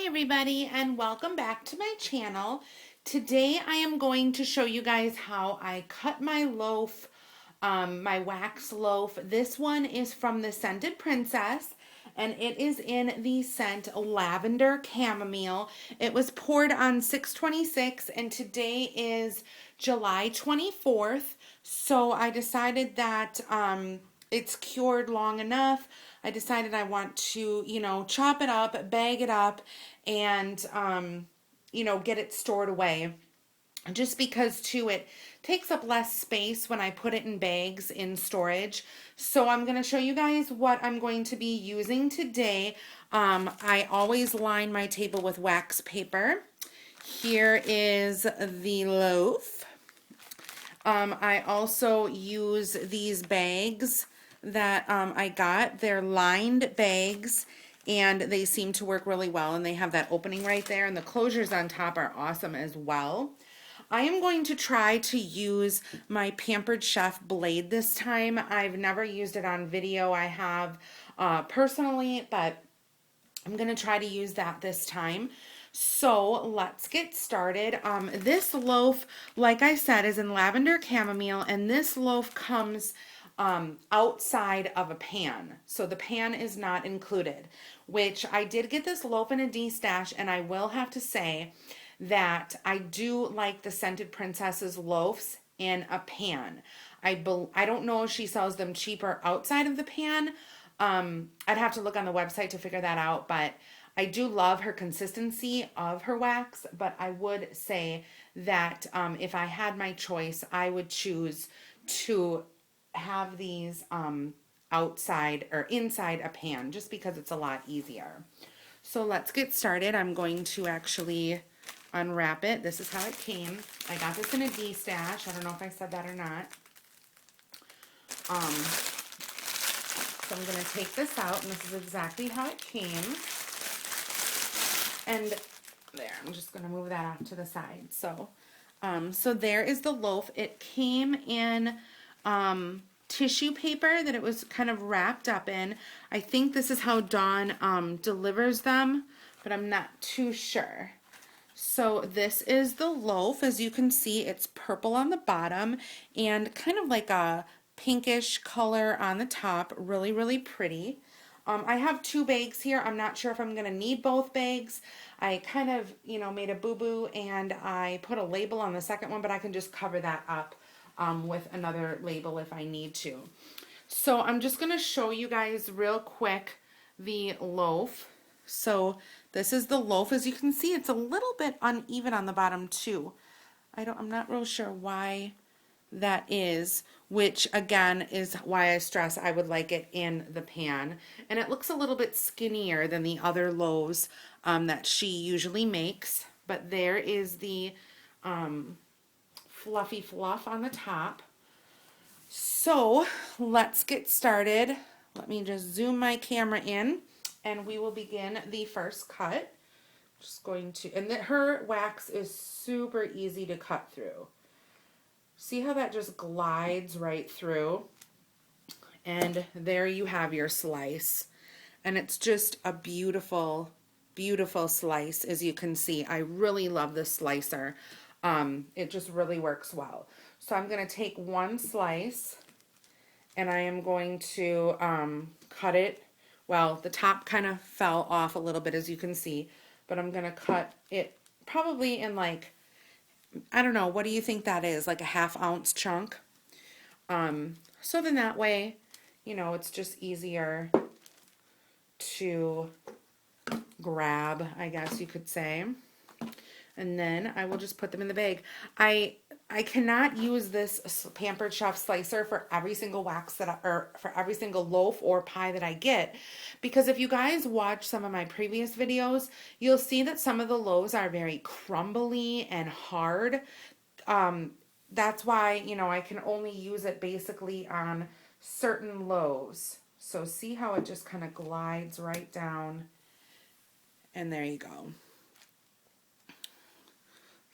Hi everybody and welcome back to my channel. Today I am going to show you guys how I cut my loaf, my wax loaf. This one is from the Scented Princess and it is in the scent Lavender Camomile. It was poured on 6/26 and today is July 24th. So I decided that it's cured long enough. I decided I want to, chop it up, bag it up, and, get it stored away. Just because, too, it takes up less space when I put it in bags in storage. So I'm going to show you guys what I'm going to be using today. I always line my table with wax paper. Here is the loaf. I also use these bags that I got. They're lined bags and they seem to work really well, and they have that opening right there, and the closures on top are awesome as well. I am going to try to use my Pampered Chef blade this time. I've never used it on video. I have personally, but I'm going to try to use that this time. So let's get started. This loaf, like I said, is in Lavender Chamomile, and this loaf comes outside of a pan. So the pan is not included, which I did get this loaf in a D-stash, and I will have to say that I do like the Scented Princess's loaves in a pan. I don't know if she sells them cheaper outside of the pan. I'd have to look on the website to figure that out, but I do love her consistency of her wax, but I would say that if I had my choice, I would choose to have these outside or inside a pan just because it's a lot easier. So let's get started. I'm going to actually unwrap it. This is how it came. I got this in a D-stash. I don't know if I said that or not. So I'm going to take this out, and this is exactly how it came. And there, I'm just going to move that off to the side. So, so there is the loaf. It came in tissue paper that it was kind of wrapped up in. I think this is how Dawn delivers them, but I'm not too sure. So this is the loaf. As you can see, it's purple on the bottom and kind of like a pinkish color on the top. Really, really pretty. I have two bags here. I'm not sure if I'm going to need both bags. I kind of, made a boo-boo and I put a label on the second one, but I can just cover that up with another label if I need to. So I'm just going to show you guys real quick the loaf. So this is the loaf. As you can see, it's a little bit uneven on the bottom too. I'm not real sure why that is, which again is why I stress I would like it in the pan. And it looks a little bit skinnier than the other loaves that she usually makes. But there is the fluffy fluff on the top. So let's get started. Let me just zoom my camera in and we will begin the first cut. Just going to, and her wax is super easy to cut through. See how that just glides right through? And there you have your slice. And it's just a beautiful, beautiful slice, as you can see. I really love this slicer. It just really works well. So I'm going to take one slice and I am going to cut it. Well, the top kind of fell off a little bit, as you can see, but I'm going to cut it probably in like, I don't know, what do you think that is? Like a 1/2 ounce chunk. So then that way, it's just easier to grab, I guess you could say. And then I will just put them in the bag. I cannot use this Pampered Chef slicer for every single wax or for every single loaf or pie that I get, because if you guys watch some of my previous videos, you'll see that some of the loaves are very crumbly and hard. That's why, I can only use it basically on certain loaves. So see how it just kind of glides right down, and there you go.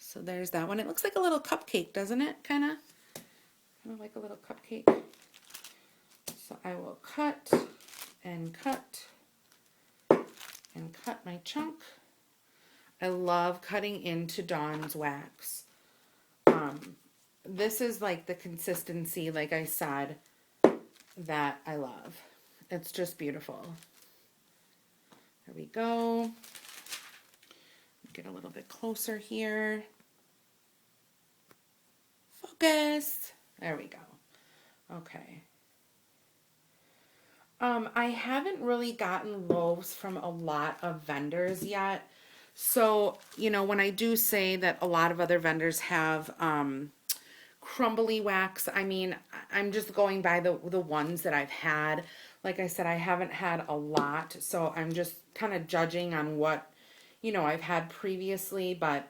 So there's that one. It looks like a little cupcake, doesn't it? Kind of like a little cupcake. So I will cut and cut and cut my chunk. I love cutting into Dawn's wax. This is like the consistency, like I said, that I love. It's just beautiful. There we go. Get a little bit closer here. Focus. There we go. Okay. I haven't really gotten loaves from a lot of vendors yet. So, you know, when I do say that a lot of other vendors have crumbly wax, I mean, I'm just going by the ones that I've had. Like I said, I haven't had a lot, so I'm just kind of judging on what, you know, I've had previously. But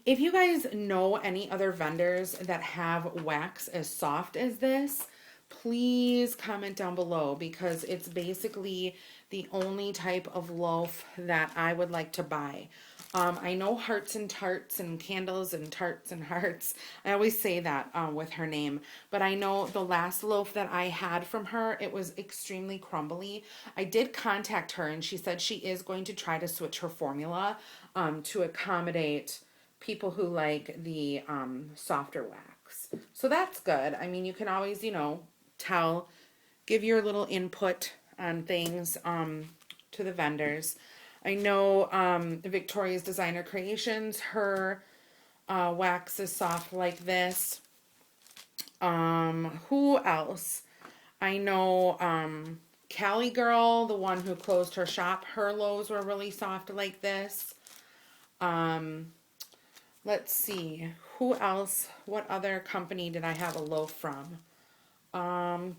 if you guys know any other vendors that have wax as soft as this, please comment down below, because it's basically the only type of loaf that I would like to buy. I know Hearts and Tarts and Candles and Tarts and Hearts. I always say that with her name. But I know the last loaf that I had from her, it was extremely crumbly. I did contact her, and she said she is going to try to switch her formula to accommodate people who like the softer wax. So that's good. I mean, you can always, you know, give your little input on things to the vendors. I know Victoria's Designer Creations, her wax is soft like this. Who else? I know Cali Girl, the one who closed her shop, her loaves were really soft like this. Let's see, who else? What other company did I have a loaf from? I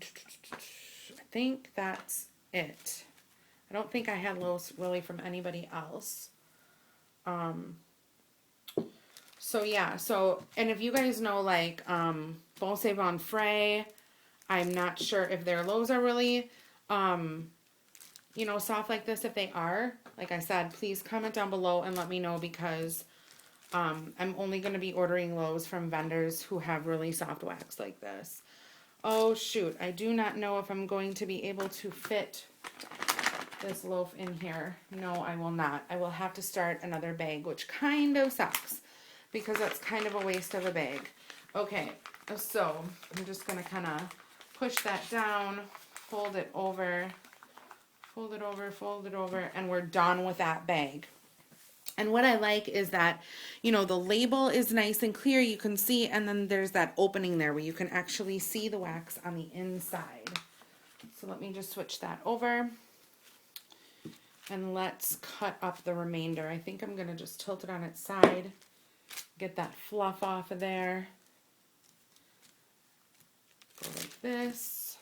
think that's it. I don't think I had loaves really from anybody else. So yeah, and if you guys know, like, Bon Bon Fray, I'm not sure if their loaves are really, you know, soft like this. If they are, like I said, please comment down below and let me know, because I'm only going to be ordering loaves from vendors who have really soft wax like this. Oh shoot, I do not know if I'm going to be able to fit this loaf in here. No, I will not. I will have to start another bag, which kind of sucks, because that's kind of a waste of a bag. Okay, so I'm just going to kind of push that down, fold it over, fold it over, fold it over, and we're done with that bag. And what I like is that, you know, the label is nice and clear, you can see, and then there's that opening there where you can actually see the wax on the inside. So let me just switch that over. And let's cut up the remainder. I think I'm going to just tilt it on its side, get that fluff off of there. Go like this.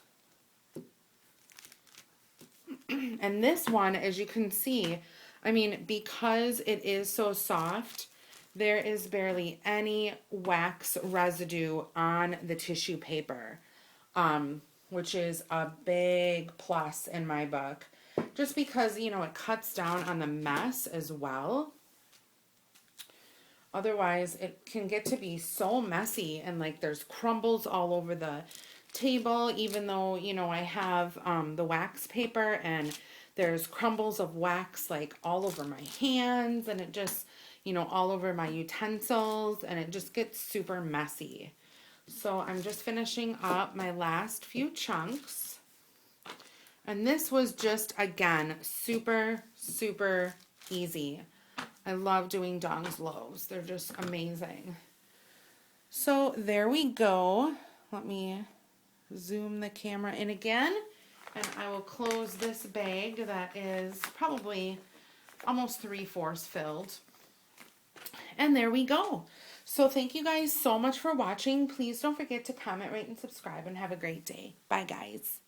And this one, as you can see, I mean, because it is so soft, there is barely any wax residue on the tissue paper, which is a big plus in my book. Just because, you know, it cuts down on the mess as well. Otherwise, it can get to be so messy, and like there's crumbles all over the table, even though, you know, I have the wax paper, and there's crumbles of wax like all over my hands, and it just, you know, all over my utensils, and it just gets super messy. So I'm just finishing up my last few chunks. And this was just, again, super, super easy. I love doing Dawn's loaves. They're just amazing. So there we go. Let me zoom the camera in again. And I will close this bag that is probably almost 3/4 filled. And there we go. So thank you guys so much for watching. Please don't forget to comment, rate, and subscribe, and have a great day. Bye, guys.